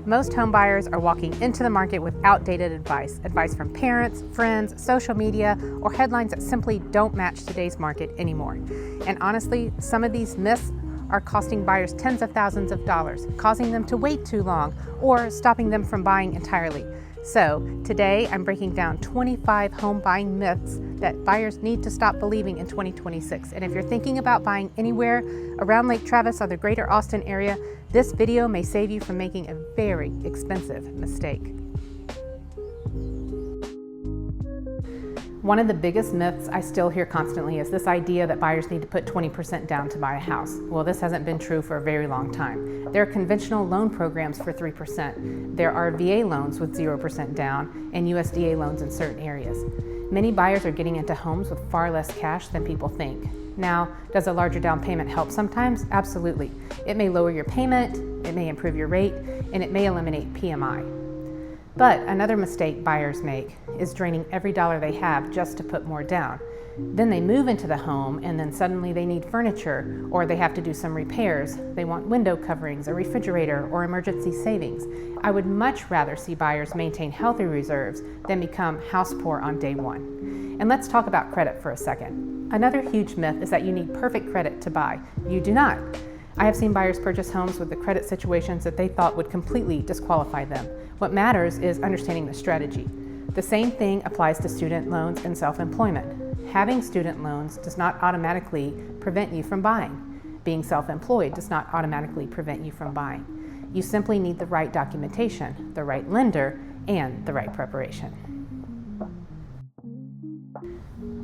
Most home buyers are walking into the market with outdated advice from parents, friends, social media, or headlines that simply don't match today's market anymore. And honestly, some of these myths are costing buyers tens of thousands of dollars, causing them to wait too long, or stopping them from buying entirely. So today I'm breaking down 25 home buying myths that buyers need to stop believing in 2026. And if you're thinking about buying anywhere around Lake Travis or the greater Austin area, this video may save you from making a very expensive mistake. One of the biggest myths I still hear constantly is this idea that buyers need to put 20% down to buy a house. Well, this hasn't been true for a very long time. There are conventional loan programs for 3%. There are VA loans with 0% down and USDA loans in certain areas. Many buyers are getting into homes with far less cash than people think. Now, does a larger down payment help sometimes? Absolutely. It may lower your payment, it may improve your rate, and it may eliminate PMI. But another mistake buyers make is draining every dollar they have just to put more down. Then they move into the home and then suddenly they need furniture or they have to do some repairs. They want window coverings, a refrigerator, or emergency savings. I would much rather see buyers maintain healthy reserves than become house poor on day one. And let's talk about credit for a second. Another huge myth is that you need perfect credit to buy. You do not. I have seen buyers purchase homes with the credit situations that they thought would completely disqualify them. What matters is understanding the strategy. The same thing applies to student loans and self-employment. Having student loans does not automatically prevent you from buying. Being self-employed does not automatically prevent you from buying. You simply need the right documentation, the right lender, and the right preparation.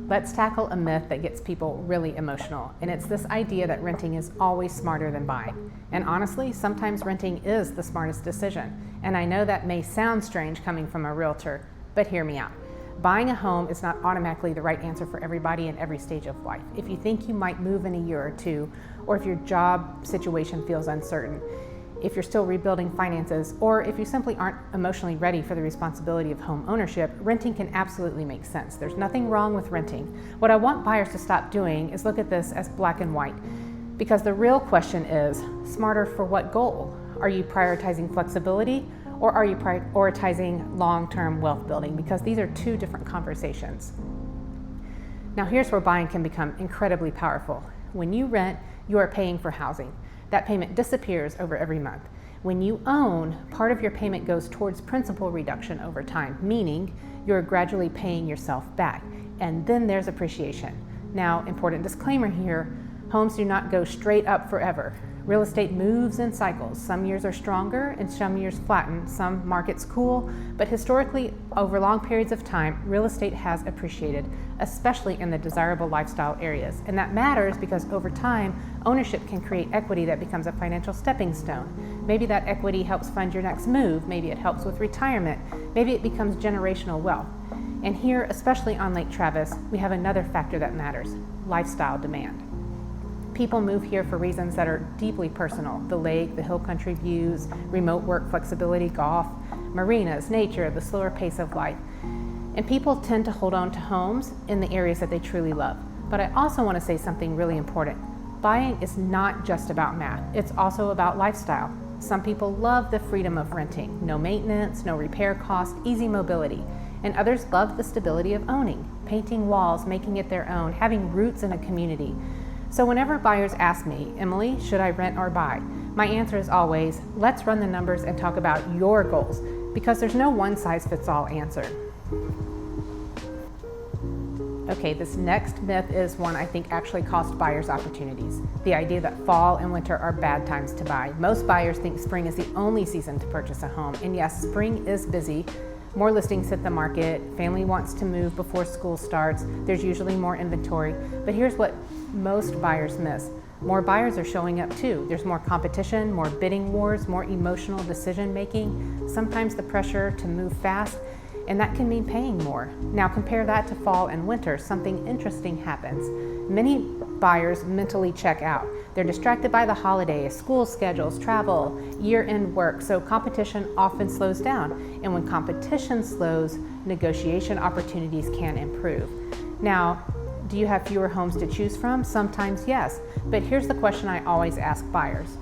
Let's tackle a myth that gets people really emotional, and it's this idea that renting is always smarter than buying. And honestly, sometimes renting is the smartest decision. And I know that may sound strange coming from a realtor, but hear me out. Buying a home is not automatically the right answer for everybody in every stage of life. If you think you might move in a year or two, or if your job situation feels uncertain, if you're still rebuilding finances, or if you simply aren't emotionally ready for the responsibility of home ownership, renting can absolutely make sense. There's nothing wrong with renting. What I want buyers to stop doing is look at this as black and white, because the real question is, smarter for what goal? Are you prioritizing flexibility, or are you prioritizing long-term wealth building? Because these are two different conversations. Now here's where buying can become incredibly powerful. When you rent, you are paying for housing. That payment disappears over every month. When you own, part of your payment goes towards principal reduction over time, meaning you're gradually paying yourself back. And then there's appreciation. Now, important disclaimer here, homes do not go straight up forever. Real estate moves in cycles. Some years are stronger and some years flatten, some markets cool, but historically, over long periods of time, real estate has appreciated, especially in the desirable lifestyle areas. And that matters because over time, ownership can create equity that becomes a financial stepping stone. Maybe that equity helps fund your next move, maybe it helps with retirement, maybe it becomes generational wealth. And here, especially on Lake Travis, we have another factor that matters, lifestyle demand. People move here for reasons that are deeply personal. The lake, the hill country views, remote work flexibility, golf, marinas, nature, the slower pace of life. And people tend to hold on to homes in the areas that they truly love. But I also want to say something really important. Buying is not just about math. It's also about lifestyle. Some people love the freedom of renting. No maintenance, no repair cost, easy mobility. And others love the stability of owning, painting walls, making it their own, having roots in a community. So whenever buyers ask me, Emily, should I rent or buy? My answer is always, let's run the numbers and talk about your goals, because there's no one-size-fits-all answer. Okay, this next myth is one I think actually cost buyers opportunities. The idea that fall and winter are bad times to buy. Most buyers think spring is the only season to purchase a home, and yes, spring is busy. More listings hit the market, family wants to move before school starts, there's usually more inventory, but here's what most buyers miss. More buyers are showing up too. There's more competition, more bidding wars, more emotional decision making, sometimes the pressure to move fast, and that can mean paying more. Now compare that to fall and winter, something interesting happens. Many buyers mentally check out. They're distracted by the holidays, school schedules, travel, year-end work, so competition often slows down. And when competition slows, negotiation opportunities can improve. Now, do you have fewer homes to choose from? Sometimes yes, but here's the question I always ask buyers.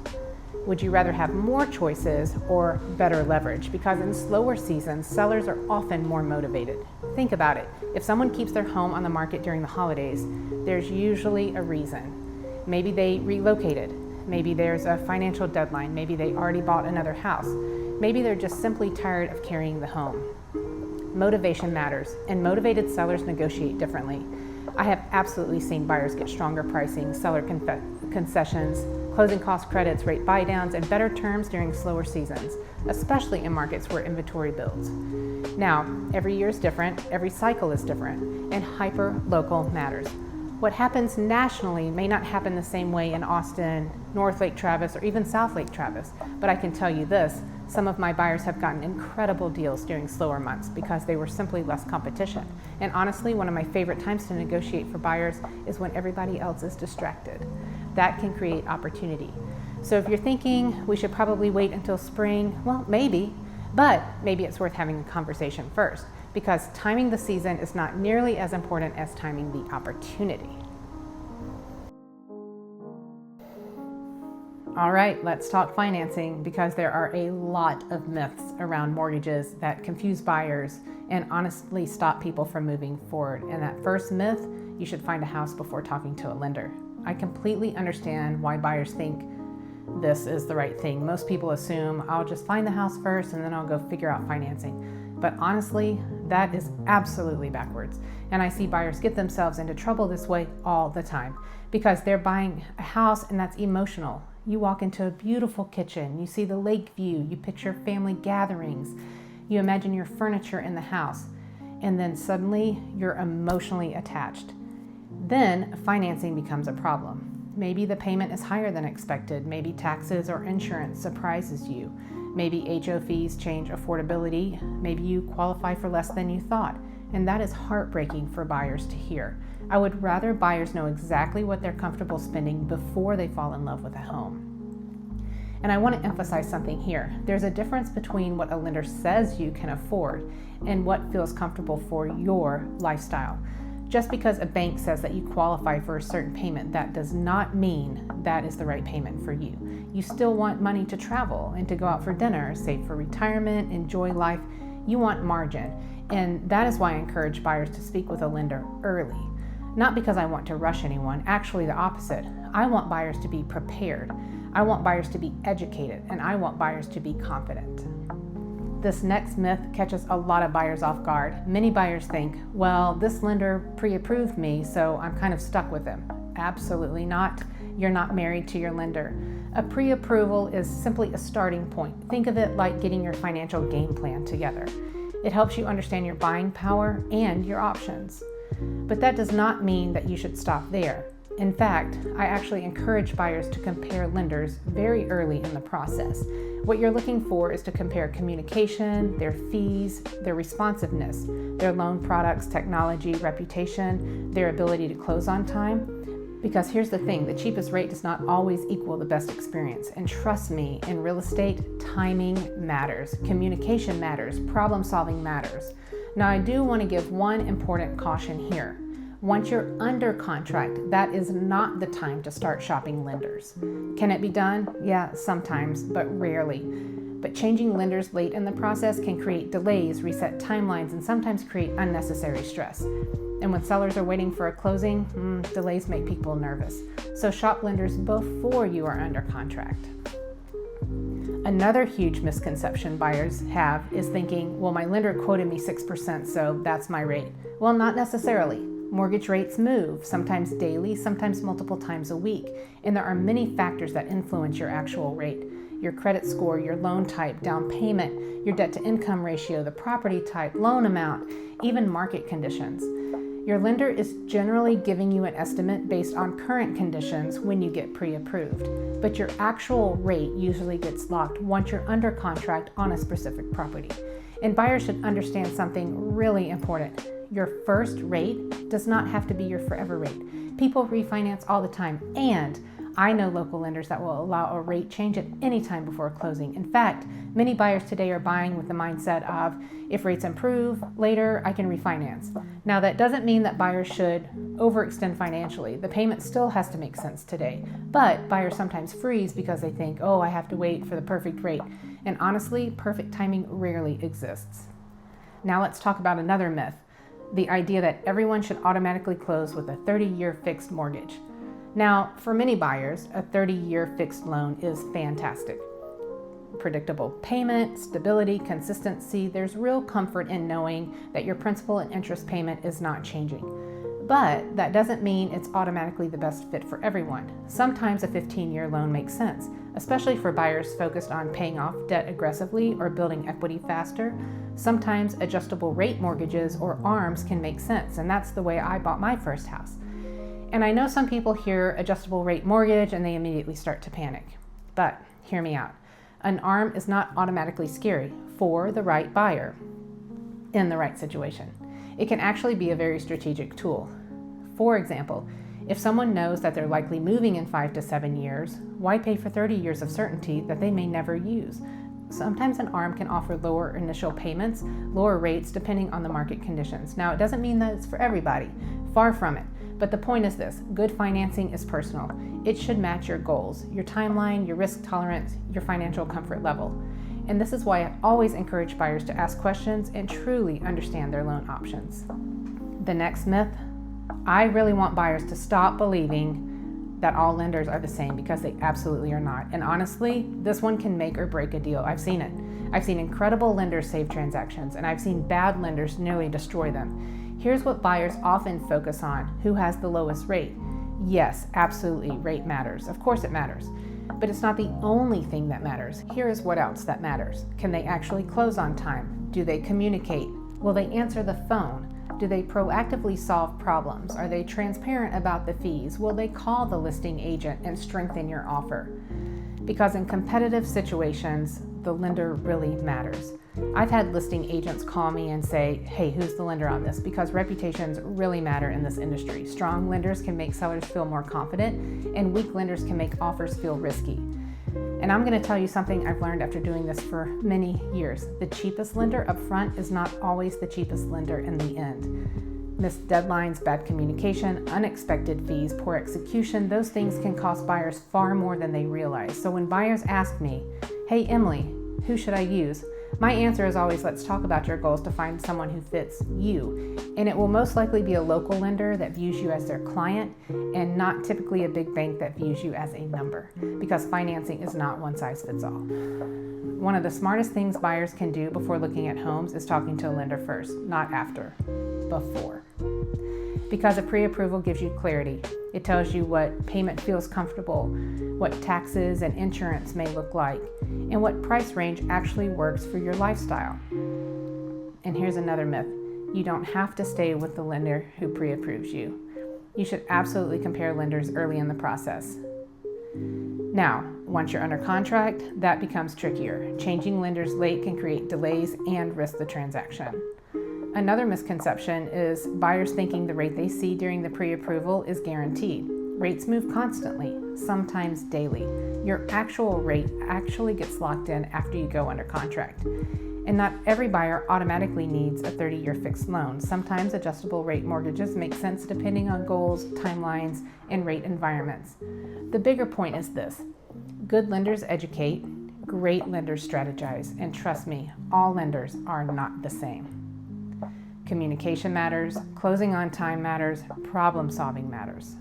Would you rather have more choices or better leverage? Because in slower seasons, sellers are often more motivated. Think about it. If someone keeps their home on the market during the holidays, there's usually a reason. Maybe they relocated. Maybe there's a financial deadline. Maybe they already bought another house. Maybe they're just simply tired of carrying the home. Motivation matters, and motivated sellers negotiate differently. I have absolutely seen buyers get stronger pricing, seller concessions, closing cost credits, rate buydowns, and better terms during slower seasons, especially in markets where inventory builds. Now, every year is different, every cycle is different, and hyper-local matters. What happens nationally may not happen the same way in Austin, North Lake Travis, or even South Lake Travis, but I can tell you this, some of my buyers have gotten incredible deals during slower months because they were simply less competition. And honestly, one of my favorite times to negotiate for buyers is when everybody else is distracted. That can create opportunity. So if you're thinking we should probably wait until spring, well, maybe, but maybe it's worth having a conversation first, because timing the season is not nearly as important as timing the opportunity. All right, let's talk financing, because there are a lot of myths around mortgages that confuse buyers and honestly stop people from moving forward. And that first myth, you should find a house before talking to a lender. I completely understand why buyers think this is the right thing. Most people assume I'll just find the house first and then I'll go figure out financing. But honestly, that is absolutely backwards. And I see buyers get themselves into trouble this way all the time because they're buying a house and that's emotional. You walk into a beautiful kitchen, you see the lake view, you picture family gatherings, you imagine your furniture in the house, and then suddenly you're emotionally attached. Then financing becomes a problem. Maybe the payment is higher than expected, maybe taxes or insurance surprises you, maybe HO fees change affordability, maybe you qualify for less than you thought, and that is heartbreaking for buyers to hear. I would rather buyers know exactly what they're comfortable spending before they fall in love with a home. And I want to emphasize something here. There's a difference between what a lender says you can afford and what feels comfortable for your lifestyle. Just because a bank says that you qualify for a certain payment, that does not mean that is the right payment for you. You still want money to travel and to go out for dinner, save for retirement, enjoy life. You want margin. And that is why I encourage buyers to speak with a lender early. Not because I want to rush anyone, actually the opposite. I want buyers to be prepared. I want buyers to be educated, and I want buyers to be confident. This next myth catches a lot of buyers off guard. Many buyers think, well, this lender pre-approved me, so I'm kind of stuck with them. Absolutely not. You're not married to your lender. A pre-approval is simply a starting point. Think of it like getting your financial game plan together. It helps you understand your buying power and your options. But that does not mean that you should stop there. In fact, I actually encourage buyers to compare lenders very early in the process. What you're looking for is to compare communication, their fees, their responsiveness, their loan products, technology, reputation, their ability to close on time. Because here's the thing, the cheapest rate does not always equal the best experience. And trust me, in real estate, timing matters, communication matters, problem solving matters. Now, I do want to give one important caution here. Once you're under contract, that is not the time to start shopping lenders. Can it be done? Yeah, sometimes, but rarely. But changing lenders late in the process can create delays, reset timelines, and sometimes create unnecessary stress. And when sellers are waiting for a closing, delays make people nervous. So shop lenders before you are under contract. Another huge misconception buyers have is thinking, well, my lender quoted me 6%, so that's my rate. Well, not necessarily. Mortgage rates move, sometimes daily, sometimes multiple times a week, and there are many factors that influence your actual rate. Your credit score, your loan type, down payment, your debt to income ratio, the property type, loan amount, even market conditions. Your lender is generally giving you an estimate based on current conditions when you get pre-approved, but your actual rate usually gets locked once you're under contract on a specific property. And buyers should understand something really important. Your first rate does not have to be your forever rate. People refinance all the time, and I know local lenders that will allow a rate change at any time before closing. In fact, many buyers today are buying with the mindset of, if rates improve later, I can refinance. Now, that doesn't mean that buyers should overextend financially. The payment still has to make sense today. But buyers sometimes freeze because they think, oh, I have to wait for the perfect rate. And honestly, perfect timing rarely exists. Now let's talk about another myth, the idea that everyone should automatically close with a 30-year fixed mortgage. Now, for many buyers, a 30-year fixed loan is fantastic. Predictable payment, stability, consistency, there's real comfort in knowing that your principal and interest payment is not changing. But that doesn't mean it's automatically the best fit for everyone. Sometimes a 15-year loan makes sense, especially for buyers focused on paying off debt aggressively or building equity faster. Sometimes adjustable rate mortgages or ARMs can make sense, and that's the way I bought my first house. And I know some people hear adjustable rate mortgage and they immediately start to panic. But hear me out. An ARM is not automatically scary for the right buyer in the right situation. It can actually be a very strategic tool. For example, if someone knows that they're likely moving in 5 to 7 years, why pay for 30 years of certainty that they may never use? Sometimes an ARM can offer lower initial payments, lower rates depending on the market conditions. Now, it doesn't mean that it's for everybody, far from it. But the point is this, good financing is personal. It should match your goals, your timeline, your risk tolerance, your financial comfort level. And this is why I always encourage buyers to ask questions and truly understand their loan options. The next myth, I really want buyers to stop believing that all lenders are the same, because they absolutely are not. And honestly, this one can make or break a deal. I've seen it. I've seen incredible lenders save transactions, and I've seen bad lenders nearly destroy them. Here's what buyers often focus on: who has the lowest rate. Yes, absolutely, rate matters. Of course it matters. But it's not the only thing that matters. Here is what else that matters. Can they actually close on time? Do they communicate? Will they answer the phone? Do they proactively solve problems? Are they transparent about the fees? Will they call the listing agent and strengthen your offer? Because in competitive situations, the lender really matters. I've had listing agents call me and say, hey, who's the lender on this? Because reputations really matter in this industry. Strong lenders can make sellers feel more confident, and weak lenders can make offers feel risky. And I'm going to tell you something I've learned after doing this for many years. The cheapest lender up front is not always the cheapest lender in the end. Missed deadlines, bad communication, unexpected fees, poor execution, those things can cost buyers far more than they realize. So when buyers ask me, hey, Emily, who should I use? My answer is always, let's talk about your goals to find someone who fits you. And it will most likely be a local lender that views you as their client, and not typically a big bank that views you as a number, because financing is not one size fits all. One of the smartest things buyers can do before looking at homes is talking to a lender first, not after, before. Because a pre-approval gives you clarity. It tells you what payment feels comfortable, what taxes and insurance may look like, and what price range actually works for your lifestyle. And here's another myth. You don't have to stay with the lender who pre-approves you. You should absolutely compare lenders early in the process. Now, once you're under contract, that becomes trickier. Changing lenders late can create delays and risk the transaction. Another misconception is buyers thinking the rate they see during the pre-approval is guaranteed. Rates move constantly, sometimes daily. Your actual rate actually gets locked in after you go under contract. And not every buyer automatically needs a 30-year fixed loan. Sometimes adjustable rate mortgages make sense depending on goals, timelines, and rate environments. The bigger point is this: good lenders educate, great lenders strategize, and trust me, all lenders are not the same. Communication matters, closing on time matters, problem solving matters.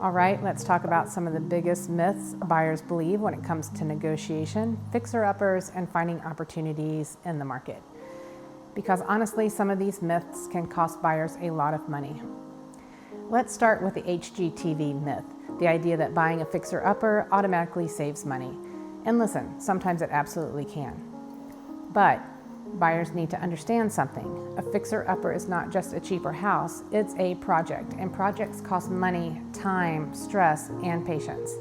All right, let's talk about some of the biggest myths buyers believe when it comes to negotiation, fixer-uppers, and finding opportunities in the market. Because honestly, some of these myths can cost buyers a lot of money. Let's start with the HGTV myth, the idea that buying a fixer-upper automatically saves money. And listen, sometimes it absolutely can. But buyers need to understand something. A fixer-upper is not just a cheaper house, it's a project, and projects cost money, time, stress, and patience.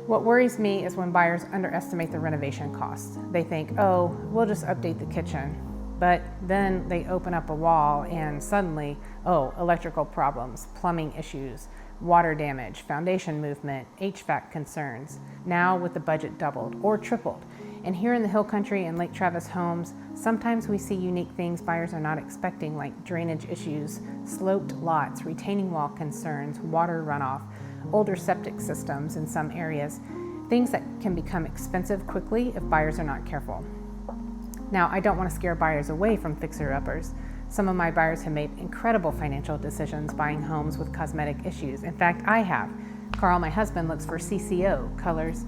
What worries me is when buyers underestimate the renovation costs. They think, oh, we'll just update the kitchen. But then they open up a wall and suddenly, electrical problems, plumbing issues, water damage, foundation movement, HVAC concerns, now with the budget doubled or tripled. And here in the Hill Country and Lake Travis homes, sometimes we see unique things buyers are not expecting, like drainage issues, sloped lots, retaining wall concerns, water runoff, older septic systems in some areas, things that can become expensive quickly if buyers are not careful. Now, I don't want to scare buyers away from fixer-uppers. Some of my buyers have made incredible financial decisions buying homes with cosmetic issues. In fact, I have. Carl, my husband, looks for CCO, colors,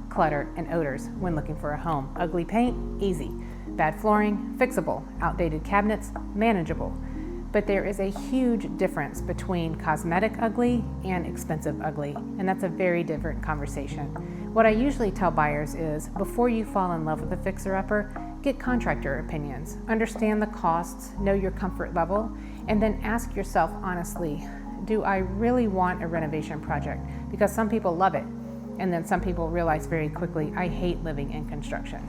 clutter, and odors when looking for a home. Ugly paint, easy. Bad flooring, fixable. Outdated cabinets, manageable. But there is a huge difference between cosmetic ugly and expensive ugly, and that's a very different conversation. What I usually tell buyers is, before you fall in love with a fixer-upper, get contractor opinions, understand the costs, know your comfort level, and then ask yourself honestly, do I really want a renovation project? Because some people love it, and then some people realize very quickly, I hate living in construction.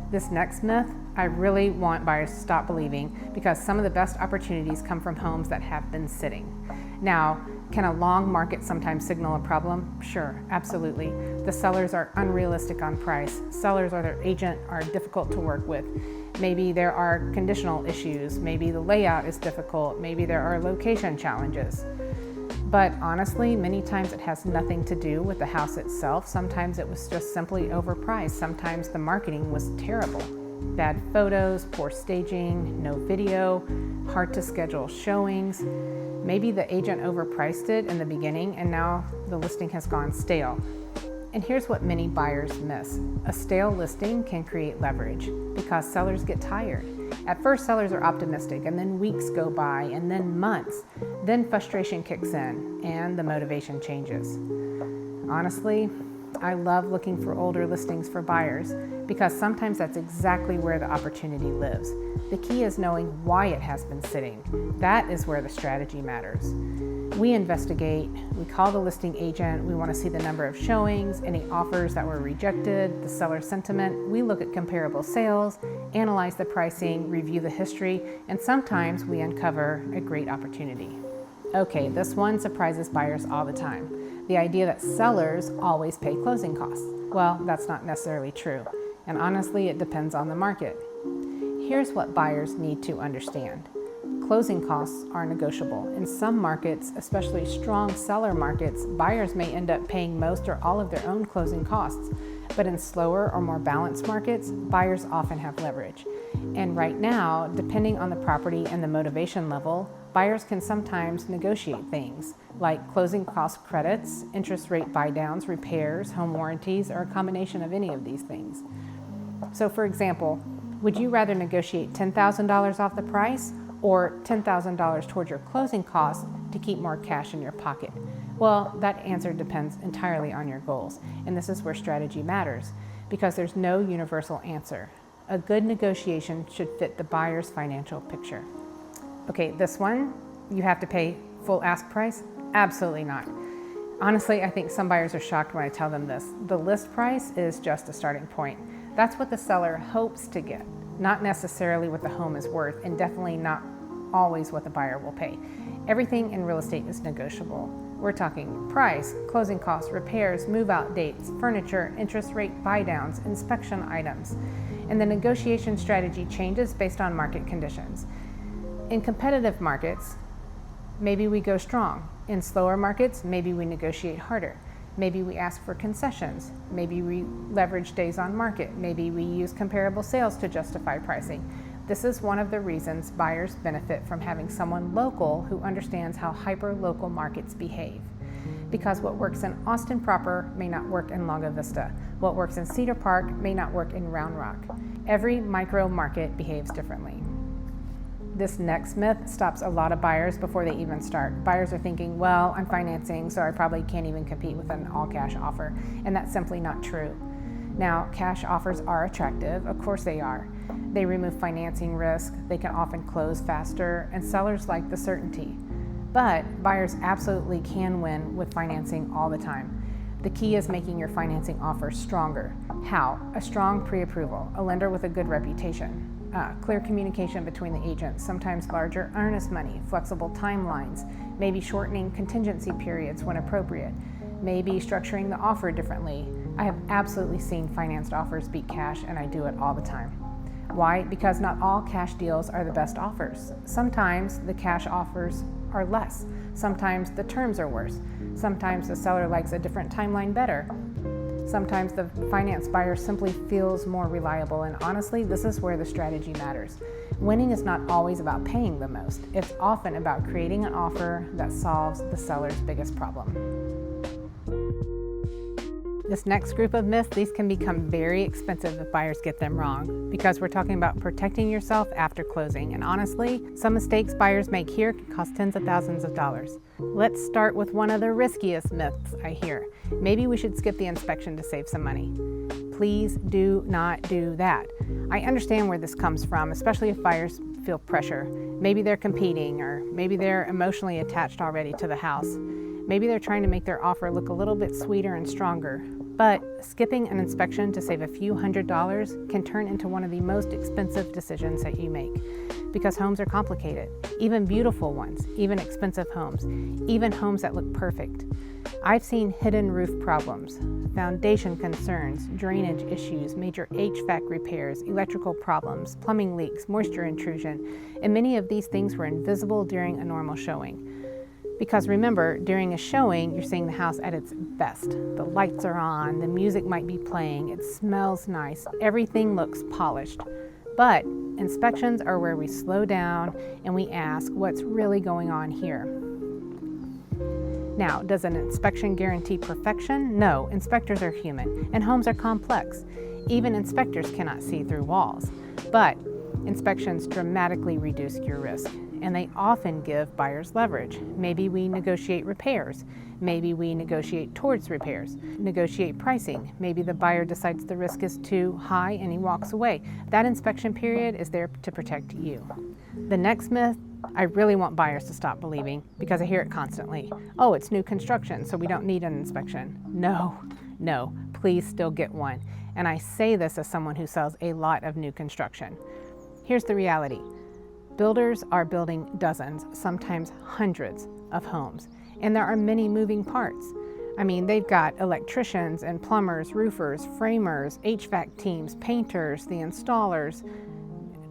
This next myth, I really want buyers to stop believing, because some of the best opportunities come from homes that have been sitting. Now, can a long market sometimes signal a problem? Sure, absolutely. The sellers are unrealistic on price. Sellers or their agent are difficult to work with. Maybe there are conditional issues. Maybe the layout is difficult. Maybe there are location challenges. But honestly, many times it has nothing to do with the house itself. Sometimes it was just simply overpriced. Sometimes the marketing was terrible. Bad photos, poor staging, no video, hard to schedule showings. Maybe the agent overpriced it in the beginning and now the listing has gone stale. And here's what many buyers miss. A stale listing can create leverage because sellers get tired. At first, sellers are optimistic, and then weeks go by, and then months. Then frustration kicks in, and the motivation changes. Honestly, I love looking for older listings for buyers because sometimes that's exactly where the opportunity lives. The key is knowing why it has been sitting. That is where the strategy matters. We investigate, we call the listing agent, we want to see the number of showings, any offers that were rejected, the seller sentiment. We look at comparable sales, analyze the pricing, review the history, and sometimes we uncover a great opportunity. Okay, this one surprises buyers all the time. The idea that sellers always pay closing costs. Well, that's not necessarily true. And honestly, it depends on the market. Here's what buyers need to understand. Closing costs are negotiable. In some markets, especially strong seller markets, buyers may end up paying most or all of their own closing costs. But in slower or more balanced markets, buyers often have leverage. And right now, depending on the property and the motivation level, buyers can sometimes negotiate things like closing cost credits, interest rate buy-downs, repairs, home warranties, or a combination of any of these things. So for example, would you rather negotiate $10,000 off the price or $10,000 towards your closing costs to keep more cash in your pocket? Well, that answer depends entirely on your goals, and this is where strategy matters, because there's no universal answer. A good negotiation should fit the buyer's financial picture. Okay, this one, you have to pay full ask price? Absolutely not. Honestly, I think some buyers are shocked when I tell them this. The list price is just a starting point. That's what the seller hopes to get, not necessarily what the home is worth, and definitely not always what the buyer will pay. Everything in real estate is negotiable. We're talking price, closing costs, repairs, move-out dates, furniture, interest rate buy-downs, inspection items. And the negotiation strategy changes based on market conditions. In competitive markets, maybe we go strong. In slower markets, maybe we negotiate harder. Maybe we ask for concessions. Maybe we leverage days on market. Maybe we use comparable sales to justify pricing. This is one of the reasons buyers benefit from having someone local who understands how hyper-local markets behave. Because what works in Austin proper may not work in Lago Vista. What works in Cedar Park may not work in Round Rock. Every micro market behaves differently. This next myth stops a lot of buyers before they even start. Buyers are thinking, well, I'm financing, so I probably can't even compete with an all-cash offer, and that's simply not true. Now, cash offers are attractive, of course they are. They remove financing risk, they can often close faster, and sellers like the certainty. But buyers absolutely can win with financing all the time. The key is making your financing offer stronger. How? A strong pre-approval, a lender with a good reputation, clear communication between the agents, sometimes larger earnest money, flexible timelines, maybe shortening contingency periods when appropriate, maybe structuring the offer differently. I have absolutely seen financed offers beat cash, and I do it all the time. Why? Because not all cash deals are the best offers. Sometimes the cash offers are less. Sometimes the terms are worse. Sometimes the seller likes a different timeline better. Sometimes the finance buyer simply feels more reliable, and honestly, this is where the strategy matters. Winning is not always about paying the most. It's often about creating an offer that solves the seller's biggest problem. This next group of myths, these can become very expensive if buyers get them wrong, because we're talking about protecting yourself after closing. And honestly, some mistakes buyers make here can cost tens of thousands of dollars. Let's start with one of the riskiest myths I hear. Maybe we should skip the inspection to save some money. Please do not do that. I understand where this comes from, especially if buyers feel pressure. Maybe they're competing, or maybe they're emotionally attached already to the house. Maybe they're trying to make their offer look a little bit sweeter and stronger. But skipping an inspection to save a few $100s can turn into one of the most expensive decisions that you make, because homes are complicated, even beautiful ones, even expensive homes, even homes that look perfect. I've seen hidden roof problems, foundation concerns, drainage issues, major HVAC repairs, electrical problems, plumbing leaks, moisture intrusion, and many of these things were invisible during a normal showing. Because remember, during a showing, you're seeing the house at its best. The lights are on, the music might be playing, it smells nice, everything looks polished. But inspections are where we slow down and we ask, what's really going on here? Now, does an inspection guarantee perfection? No, inspectors are human, and homes are complex. Even inspectors cannot see through walls. But inspections dramatically reduce your risk, and they often give buyers leverage. Maybe we negotiate repairs. Maybe we negotiate towards repairs, negotiate pricing. Maybe the buyer decides the risk is too high and he walks away. That inspection period is there to protect you. The next myth, I really want buyers to stop believing, because I hear it constantly. Oh, it's new construction, so we don't need an inspection. No, please still get one. And I say this as someone who sells a lot of new construction. Here's the reality. Builders are building dozens, sometimes hundreds of homes, and there are many moving parts. I mean, they've got electricians and plumbers, roofers, framers, HVAC teams, painters, the installers,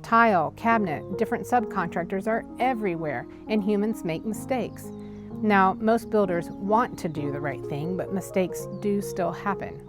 tile, cabinet, different subcontractors are everywhere, and humans make mistakes. Now, most builders want to do the right thing, but mistakes do still happen.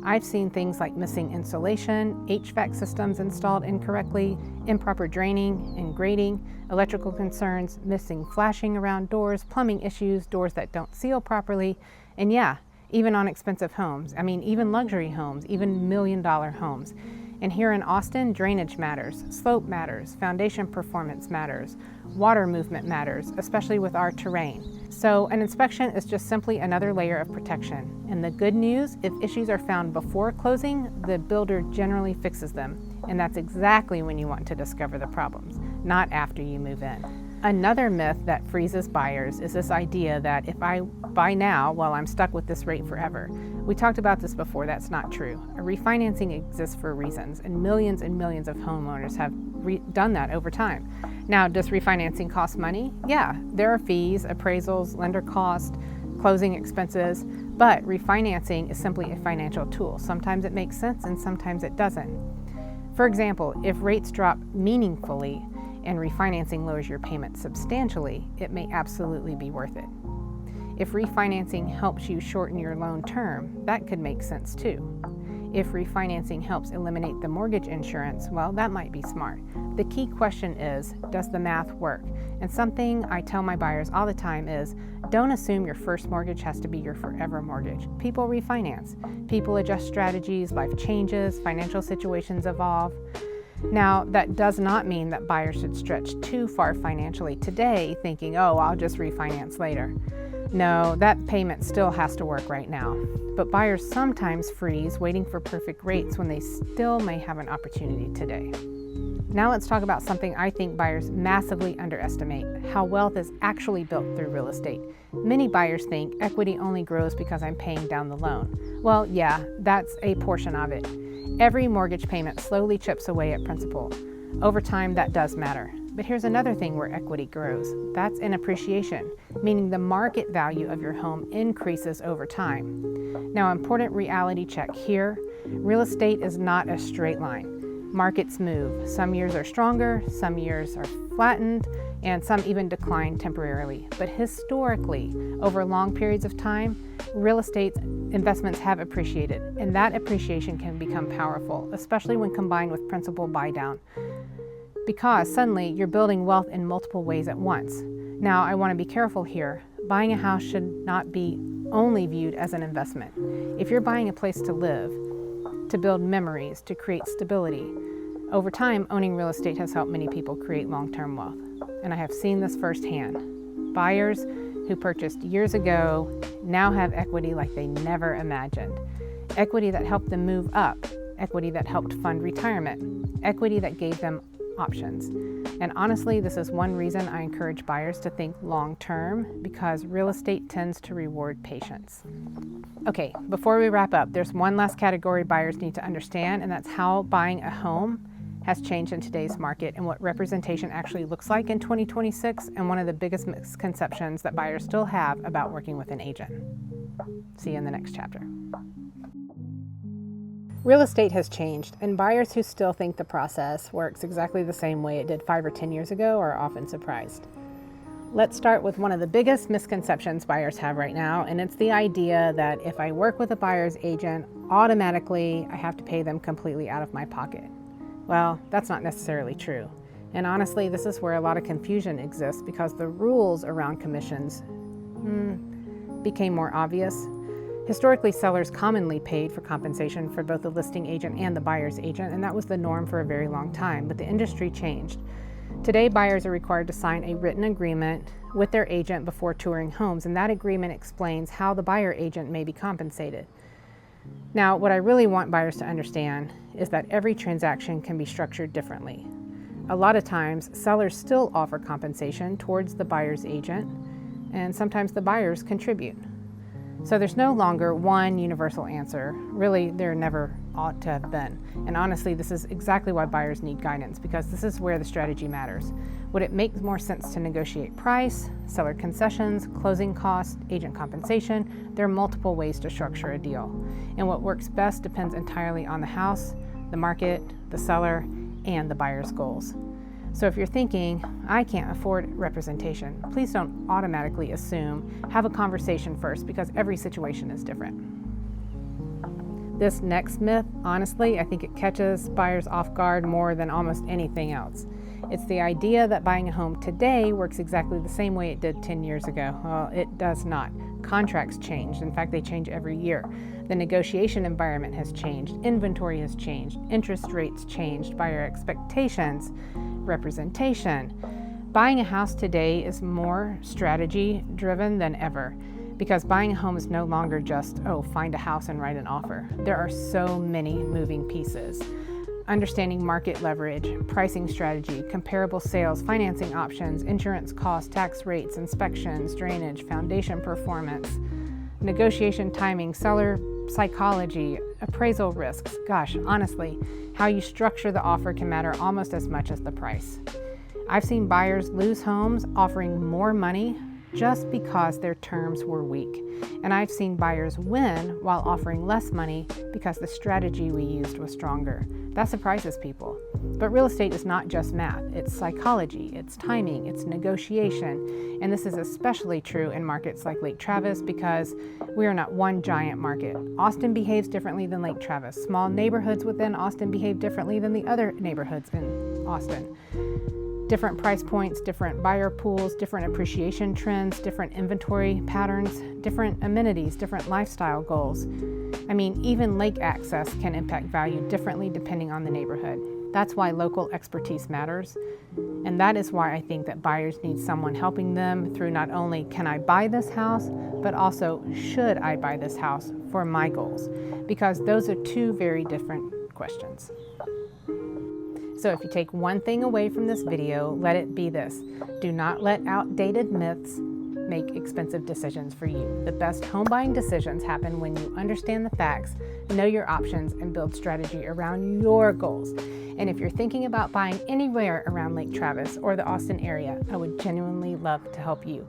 I've seen things like missing insulation, HVAC systems installed incorrectly, improper draining and grading, electrical concerns, missing flashing around doors, plumbing issues, doors that don't seal properly, and yeah, even on expensive homes. I mean, even luxury homes, even $1 million homes. And here in Austin, drainage matters, slope matters, foundation performance matters, water movement matters, especially with our terrain. So an inspection is just simply another layer of protection. And the good news, if issues are found before closing, the builder generally fixes them. And that's exactly when you want to discover the problems, not after you move in. Another myth that freezes buyers is this idea that if I buy now, well, I'm stuck with this rate forever. We talked about this before, that's not true. Refinancing exists for reasons, and millions of homeowners have done that over time. Now, does refinancing cost money? Yeah, there are fees, appraisals, lender costs, closing expenses, but refinancing is simply a financial tool. Sometimes it makes sense and sometimes it doesn't. For example, if rates drop meaningfully and refinancing lowers your payment substantially, it may absolutely be worth it. If refinancing helps you shorten your loan term, that could make sense too. If refinancing helps eliminate the mortgage insurance, well, that might be smart. The key question is, does the math work? And something I tell my buyers all the time is, don't assume your first mortgage has to be your forever mortgage. People refinance. People adjust strategies, life changes, financial situations evolve. Now, that does not mean that buyers should stretch too far financially today, thinking, oh, I'll just refinance later. No, that payment still has to work right now. But buyers sometimes freeze, waiting for perfect rates when they still may have an opportunity today. Now let's talk about something I think buyers massively underestimate, how wealth is actually built through real estate. Many buyers think equity only grows because I'm paying down the loan. Well, yeah, that's a portion of it. Every mortgage payment slowly chips away at principal. Over time, that does matter. But here's another thing where equity grows. That's in appreciation, meaning the market value of your home increases over time. Now, important reality check here. Real estate is not a straight line. Markets move. Some years are stronger, some years are flattened, and some even decline temporarily. But historically, over long periods of time, real estate investments have appreciated, and that appreciation can become powerful, especially when combined with principal buy down, because suddenly you're building wealth in multiple ways at once. Now, I want to be careful here. Buying a house should not be only viewed as an investment. If you're buying a place to live, to build memories, to create stability, over time, owning real estate has helped many people create long-term wealth. And I have seen this firsthand. Buyers who purchased years ago now have equity like they never imagined. Equity that helped them move up, equity that helped fund retirement, equity that gave them options. And honestly, this is one reason I encourage buyers to think long-term, because real estate tends to reward patience. Okay, before we wrap up, there's one last category buyers need to understand, and that's how buying a home has changed in today's market and what representation actually looks like in 2026, and one of the biggest misconceptions that buyers still have about working with an agent. See you in the next chapter. Real estate has changed, and buyers who still think the process works exactly the same way it did 5 or 10 years ago are often surprised. Let's start with one of the biggest misconceptions buyers have right now, and it's the idea that if I work with a buyer's agent, automatically I have to pay them completely out of my pocket. Well, that's not necessarily true. And honestly, this is where a lot of confusion exists, because the rules around commissions became more obvious. Historically, sellers commonly paid for compensation for both the listing agent and the buyer's agent, and that was the norm for a very long time, but the industry changed. Today, buyers are required to sign a written agreement with their agent before touring homes, and that agreement explains how the buyer agent may be compensated. Now, what I really want buyers to understand is that every transaction can be structured differently. A lot of times, sellers still offer compensation towards the buyer's agent, and sometimes the buyers contribute. So there's no longer one universal answer. Really, there never ought to have been. And honestly, this is exactly why buyers need guidance, because this is where the strategy matters. Would it make more sense to negotiate price, seller concessions, closing costs, agent compensation? There are multiple ways to structure a deal. And what works best depends entirely on the house, the market, the seller, and the buyer's goals. So if you're thinking, I can't afford representation, please don't automatically assume. Have a conversation first, because every situation is different. This next myth, honestly, I think it catches buyers off guard more than almost anything else. It's the idea that buying a home today works exactly the same way it did 10 years ago. Well, it does not. Contracts change. In fact, they change every year. The negotiation environment has changed. Inventory has changed. Interest rates changed. Buyer expectations, representation. Buying a house today is more strategy driven than ever, because buying a home is no longer just, find a house and write an offer. There are so many moving pieces. Understanding market leverage, pricing strategy, comparable sales, financing options, insurance costs, tax rates, inspections, drainage, foundation performance, negotiation timing, seller psychology, appraisal risks. Gosh, honestly, how you structure the offer can matter almost as much as the price. I've seen buyers lose homes offering more money just because their terms were weak. And I've seen buyers win while offering less money because the strategy we used was stronger. That surprises people. But real estate is not just math. It's psychology, it's timing, it's negotiation. And this is especially true in markets like Lake Travis, because we are not one giant market. Austin behaves differently than Lake Travis. Small neighborhoods within Austin behave differently than the other neighborhoods in Austin. Different price points, different buyer pools, different appreciation trends, different inventory patterns, different amenities, different lifestyle goals. I mean, even lake access can impact value differently depending on the neighborhood. That's why local expertise matters. And that is why I think that buyers need someone helping them through not only can I buy this house, but also should I buy this house for my goals? Because those are two very different questions. So if you take one thing away from this video, let it be this. Do not let outdated myths make expensive decisions for you. The best home buying decisions happen when you understand the facts, know your options, and build strategy around your goals. And if you're thinking about buying anywhere around Lake Travis or the Austin area, I would genuinely love to help you.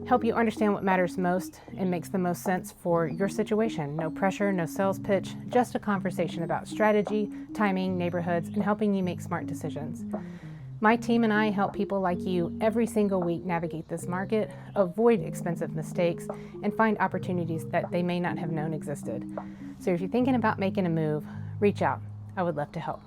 Help you understand what matters most and makes the most sense for your situation. No pressure, no sales pitch, just a conversation about strategy, timing, neighborhoods, and helping you make smart decisions. My team and I help people like you every single week navigate this market, avoid expensive mistakes, and find opportunities that they may not have known existed. So if you're thinking about making a move, reach out. I would love to help.